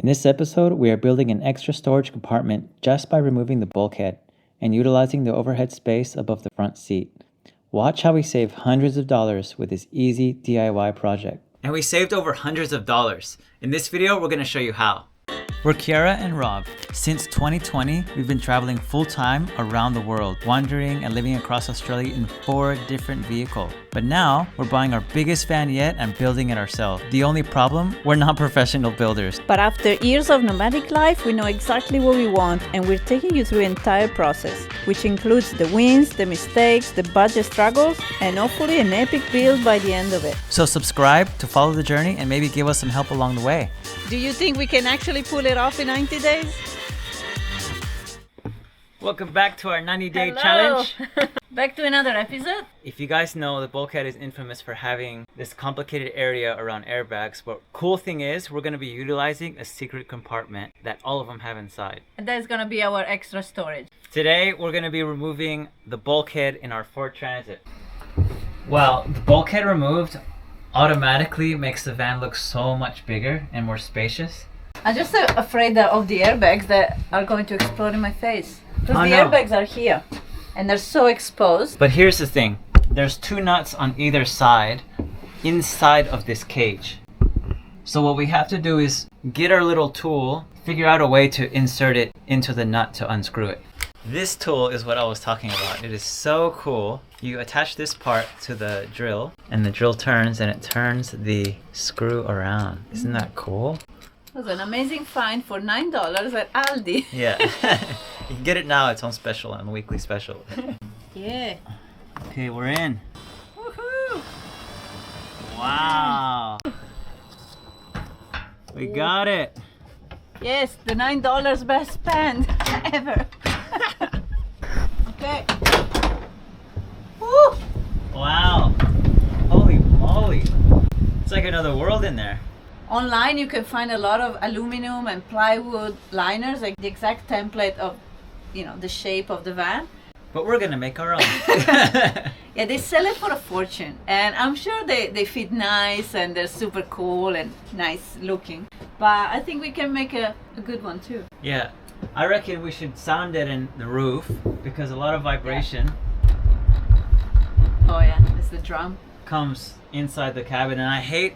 In this episode, we are building an extra storage compartment just by removing the bulkhead and utilizing the overhead space above the front seat. Watch how we save hundreds of dollars with this easy DIY project. And we saved over hundreds of dollars. In this video, we're gonna show you how. We're Kiara and Rob. Since 2020, we've been traveling full-time around the world, wandering and living across Australia in 4 different vehicles. But now, we're buying our biggest van yet and building it ourselves. The only problem, we're not professional builders. But after years of nomadic life, we know exactly what we want, and we're taking you through the entire process, which includes the wins, the mistakes, the budget struggles, and hopefully an epic build by the end of it. So subscribe to follow the journey and maybe give us some help along the way. Do you think we can actually pull it off in 90 days? Welcome back to our 90-day Hello. challenge. Back to another episode. If you guys know, the bulkhead is infamous for having this complicated area around airbags. But cool thing is, we're going to be utilizing a secret compartment that all of them have inside. And that's gonna be our extra storage. Today, we're going to be removing the bulkhead in our Ford Transit. Well, the bulkhead removed automatically makes the van look so much bigger and more spacious. I'm just afraid of the airbags that are going to explode in my face. Because the no. airbags are here and they're so exposed. But here's the thing. There's 2 nuts on either side inside of this cage. So what we have to do is get our little tool, figure out a way to insert it into the nut to unscrew it. This tool is what I was talking about. It is so cool. You attach this part to the drill and the drill turns and it turns the screw around. Isn't that cool? It was an amazing find for $9 at Aldi. Yeah. You can get it now. It's on special, on weekly special. Yeah. Okay, we're in. Woohoo! Wow. We got it. Yes, the $9 best spend ever. Okay. Woo! Wow. Holy moly. It's like another world in there. Online you can find a lot of aluminum and plywood liners, like the exact template of, the shape of the van. But we're gonna make our own. Yeah, they sell it for a fortune, and I'm sure they fit nice and they're super cool and nice looking. But I think we can make a good one too. Yeah, I reckon we should sound it in the roof because a lot of vibration Oh yeah, it's the drum. comes inside the cabin, and I hate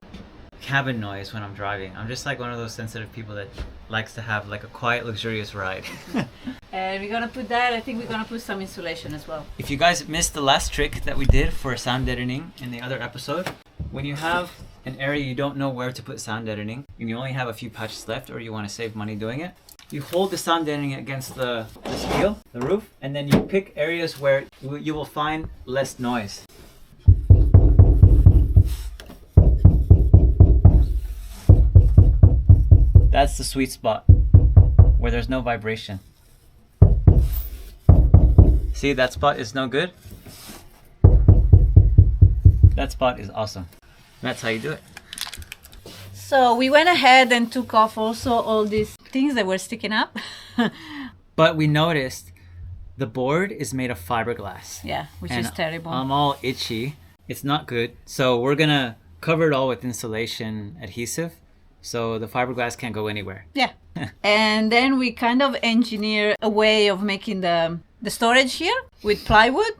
cabin noise when I'm driving. I'm just like one of those sensitive people that likes to have like a quiet, luxurious ride. And we're gonna put that, I think we're gonna put some insulation as well. If you guys missed the last trick that we did for sound deadening in the other episode, when you have an area you don't know where to put sound deadening and you only have a few patches left or you want to save money doing it, you hold the sound deadening against the steel, the roof, and then you pick areas where you will find less noise. That's the sweet spot where there's no vibration. See, that spot is no good. That spot is awesome. That's how you do it. So we went ahead and took off also all these things that were sticking up. But we noticed the board is made of fiberglass. Yeah, which And is terrible. I'm all itchy. It's not good. So we're gonna cover it all with insulation adhesive so the fiberglass can't go anywhere. Yeah. And then we kind of engineer a way of making the storage here with plywood.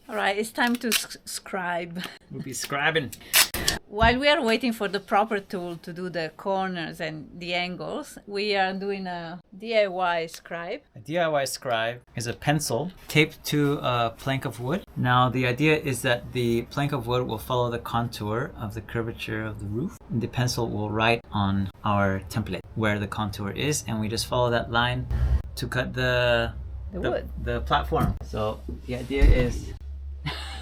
All right, it's time to scribe. We'll be scribing. While we are waiting for the proper tool to do the corners and the angles, we are doing a DIY scribe. A DIY scribe is a pencil taped to a plank of wood. Now the idea is that the plank of wood will follow the contour of the curvature of the roof. And the pencil will write on our template where the contour is, and we just follow that line to cut the wood. The platform. So the idea is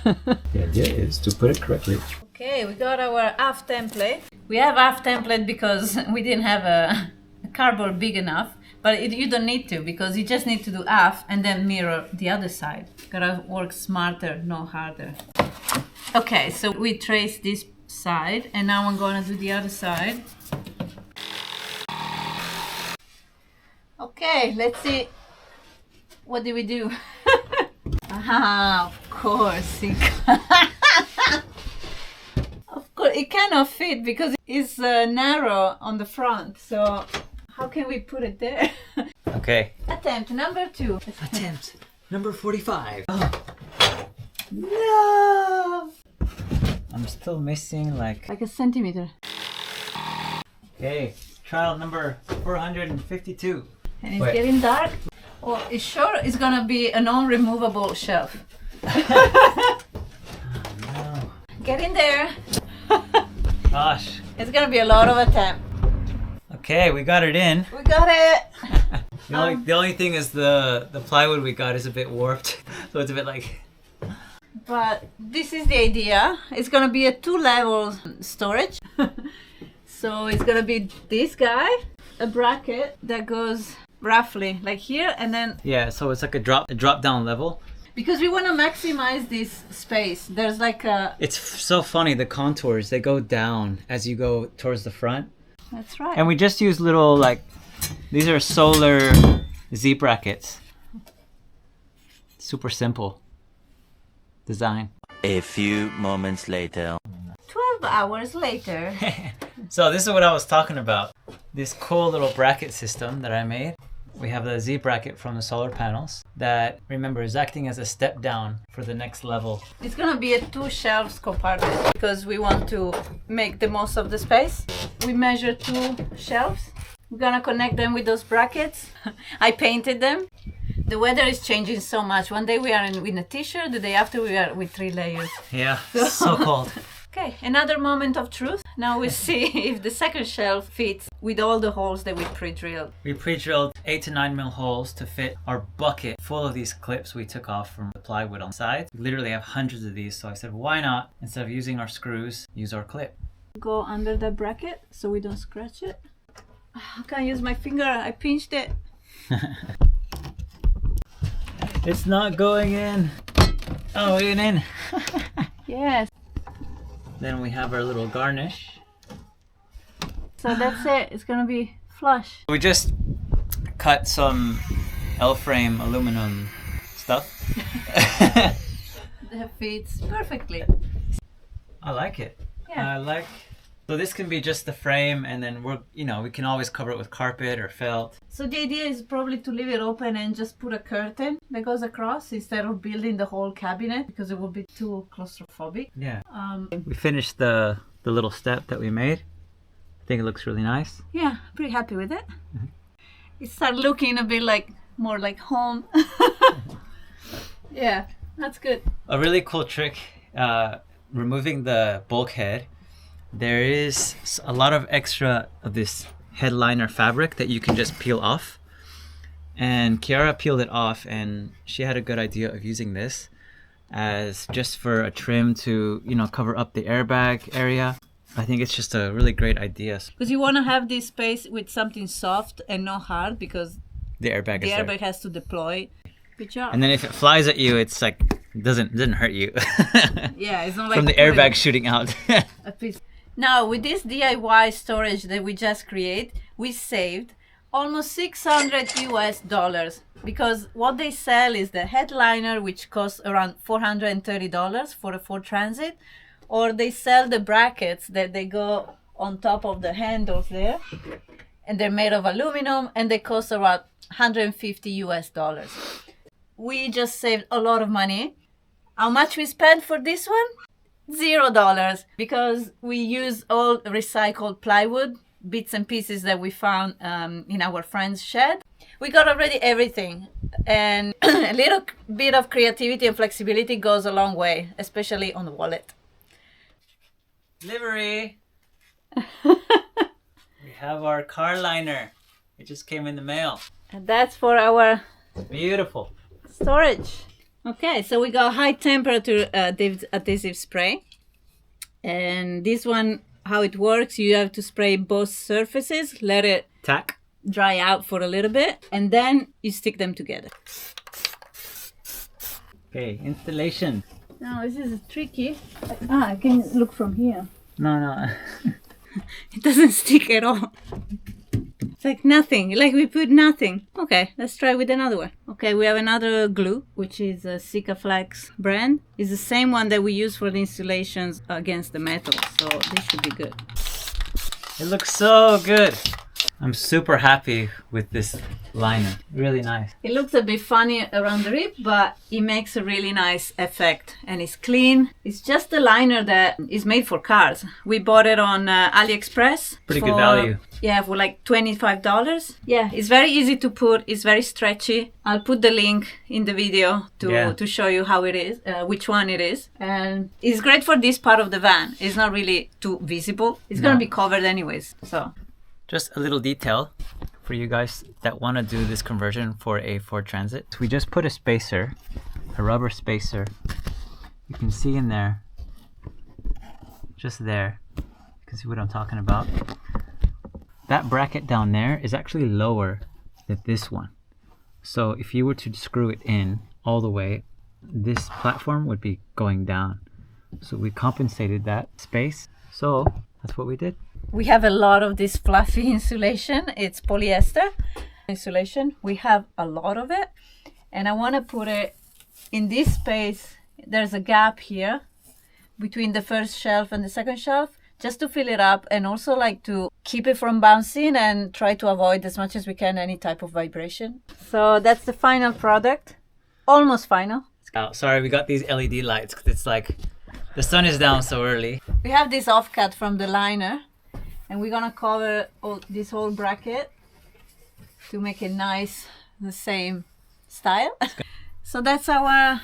to put it correctly. Okay, we got our half template. We have half template because we didn't have a cardboard big enough, but you don't need to, because you just need to do half and then mirror the other side. Gotta work smarter, not harder. Okay, so we trace this side and now I'm gonna do the other side. Okay, let's see. What did we do? Of course. Of course, it cannot fit because it's narrow on the front. So How can we put it there? Okay. Attempt number 2. Attempt number 45. Oh. No! I'm still missing like a centimeter. Okay, trial number 452. And it's getting dark. Oh, it's sure it's gonna be a non-removable shelf. Oh, no. Get in there. Gosh. It's gonna be a lot of attempt. Okay, we got it in. We got it. The only thing is the plywood we got is a bit warped, so it's a bit like. But this is the idea. It's gonna be a 2-level storage. So it's gonna be this guy, a bracket that goes roughly like here, and then Yeah, so it's like a drop down level. because we want to maximize this space, there's like a. It's so funny, the contours, they go down as you go towards the front. That's right. And we just use little like, these are solar Z brackets. Super simple design. A few moments later. 12 hours later. So this is what I was talking about. This cool little bracket system that I made. We have the Z bracket from the solar panels that, remember, is acting as a step down for the next level. It's gonna be a 2 shelves compartment because we want to make the most of the space. We measure 2 shelves. We're gonna connect them with those brackets. I painted them. The weather is changing so much. One day we are in a t-shirt, the day after we are with 3 layers. Yeah, so cold. Okay, another moment of truth. Now we see if the second shelf fits with all the holes that we pre-drilled. We pre-drilled 8 to 9 mil holes to fit our bucket full of these clips we took off from the plywood on the side. We literally have hundreds of these, so I said, why not, instead of using our screws, use our clip. Go under the bracket so we don't scratch it. I can't use my finger, I pinched it. It's not going in. Oh, it went in. Yes. Then we have our little garnish. So that's it, it's gonna be flush. We just cut some L-frame aluminum stuff. That fits perfectly. I like it. Yeah. So this can be just the frame, and then we can always cover it with carpet or felt. So the idea is probably to leave it open and just put a curtain that goes across instead of building the whole cabinet because it would be too claustrophobic. Yeah. We finished the little step that we made. I think it looks really nice. Yeah, pretty happy with it. It started looking a bit more like home. Yeah, that's good. A really cool trick, removing the bulkhead. There is a lot of extra of this headliner fabric that you can just peel off. And Kiara peeled it off, and she had a good idea of using this as just for a trim to, cover up the airbag area. I think it's just a really great idea. Because you want to have this space with something soft and not hard because The airbag the is airbag there. has to deploy. Good job. And then if it flies at you, it's like, doesn't hurt you. Yeah, it's not like From the putting airbag shooting out. a piece. Now, with this DIY storage that we just created, we saved almost $600 US because what they sell is the headliner, which costs around $430 for a Ford Transit, or they sell the brackets that they go on top of the handles there, and they're made of aluminum, and they cost around $150 US. We just saved a lot of money. How much we spent for this one? $0, because we use all recycled plywood, bits and pieces that we found in our friend's shed. We got already everything, and a little bit of creativity and flexibility goes a long way, especially on the wallet. Delivery! We have our car liner. It just came in the mail. And that's for our Beautiful. storage. Okay, so we got high temperature adhesive spray. And this one, how it works, you have to spray both surfaces, let it Tack. dry out for a little bit, and then you stick them together. Okay, installation. Now, this is tricky. I can look from here. No. It doesn't stick at all. It's like nothing, like we put nothing. Okay, let's try with another one. Okay, we have another glue, which is a Sikaflex brand. It's the same one that we use for the installations against the metal, so this should be good. It looks so good. I'm super happy with this liner. Really nice. It looks a bit funny around the rib, but it makes a really nice effect and it's clean. It's just a liner that is made for cars. We bought it on AliExpress. Pretty good value. Yeah, for like $25. Yeah, it's very easy to put. It's very stretchy. I'll put the link in the video to show you how it is, which one it is. And it's great for this part of the van. It's not really too visible. It's going to be covered anyways, so... Just a little detail for you guys that want to do this conversion for a Ford Transit. We just put a spacer, a rubber spacer. You can see in there, just there. You can see what I'm talking about. That bracket down there is actually lower than this one. So if you were to screw it in all the way, this platform would be going down. So we compensated that space. So that's what we did. We have a lot of this fluffy insulation. It's polyester insulation. We have a lot of it. And I want to put it in this space. There's a gap here between the first shelf and the second shelf, just to fill it up and also like to keep it from bouncing and try to avoid as much as we can any type of vibration. So that's the final product. Almost final. Oh, sorry, we got these LED lights because it's like the sun is down so early. We have this offcut from the liner. And we're gonna cover this whole bracket to make it nice, the same style. So that's our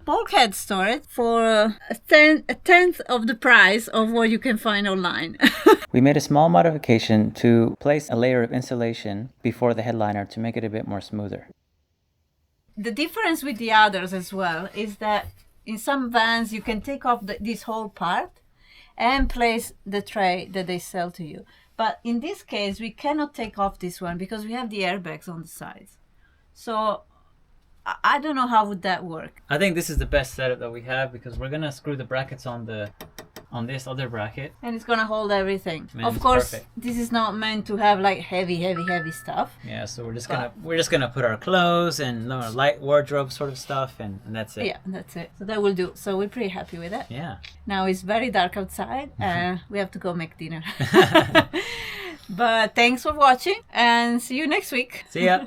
bulkhead storage for a tenth of the price of what you can find online. We made a small modification to place a layer of insulation before the headliner to make it a bit more smoother. The difference with the others as well is that in some vans you can take off this whole part and place the tray that they sell to you. But in this case, we cannot take off this one because we have the airbags on the sides. So I don't know how would that work. I think this is the best setup that we have because we're gonna screw the brackets on this other bracket. And it's gonna hold everything. Man, of course, perfect. This is not meant to have like heavy stuff. Yeah, so we're just gonna put our clothes and our light wardrobe sort of stuff, and that's it. Yeah, that's it. So that will do. So we're pretty happy with it. Yeah. Now it's very dark outside. We have to go make dinner. But thanks for watching and see you next week. See ya.